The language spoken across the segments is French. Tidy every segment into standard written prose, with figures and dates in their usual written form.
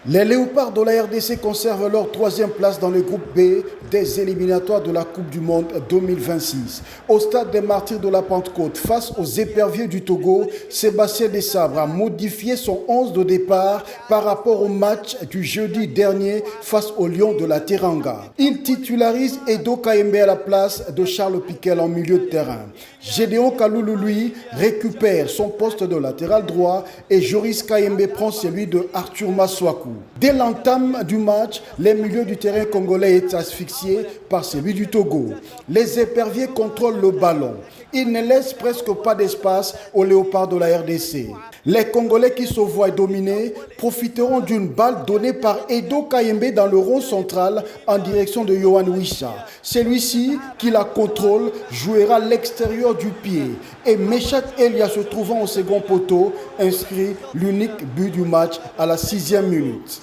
Les Léopards de la RDC conservent leur troisième place dans le groupe B des éliminatoires de la Coupe du Monde 2026. Au stade des Martyrs de la Pentecôte, face aux éperviers du Togo, Sébastien Desabre a modifié son 11 de départ par rapport au match du jeudi dernier face aux Lions de la Teranga. Il titularise Edo Kayembe à la place de Charles Piquel en milieu de terrain. Gédéon Kaloulou, lui, récupère son poste de latéral droit et Joris Kayembe prend celui de Arthur Maswaku. Dès l'entame du match, les milieux du terrain congolais est asphyxié par celui du Togo. Les éperviers contrôlent le ballon. Ils ne laissent presque pas d'espace aux léopards de la RDC. Les Congolais qui se voient dominés profiteront d'une balle donnée par Edo Kayembe dans le rond central en direction de Yohan Wissa. Celui-ci, qui la contrôle, jouera à l'extérieur du pied. Et Meshak Elia, se trouvant au second poteau, inscrit l'unique but du match à la 6e minute.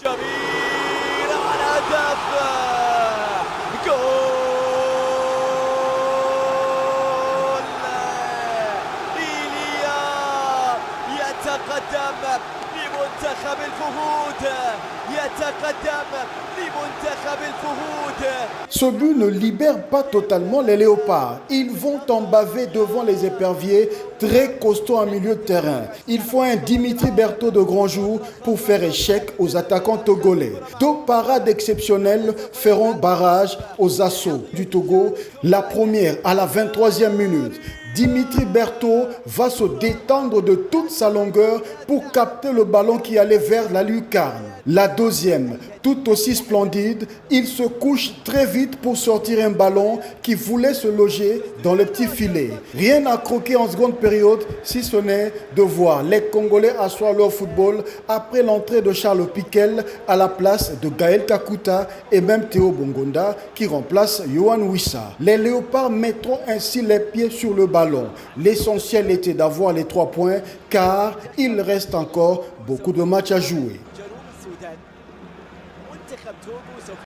Ce but ne libère pas totalement les léopards. Ils vont en baver devant les éperviers très costauds en milieu de terrain. Il faut un Dimitri Berthaud de grand jour pour faire échec aux attaquants togolais. Deux parades exceptionnelles feront barrage aux assauts du Togo. La première à la 23e minute. Dimitri Berthaud va se détendre de toute sa longueur pour capter le ballon qui allait vers la lucarne. La deuxième, tout aussi splendide, il se couche très vite pour sortir un ballon qui voulait se loger dans le petit filet. Rien à croquer en seconde période, si ce n'est de voir les Congolais asseoir leur football après l'entrée de Charles Piquel à la place de Gaël Kakuta et même Théo Bongonda qui remplace Yohan Wissa. Les Léopards mettront ainsi les pieds sur le ballon. L'essentiel était d'avoir les 3 points car il reste encore beaucoup de matchs à jouer.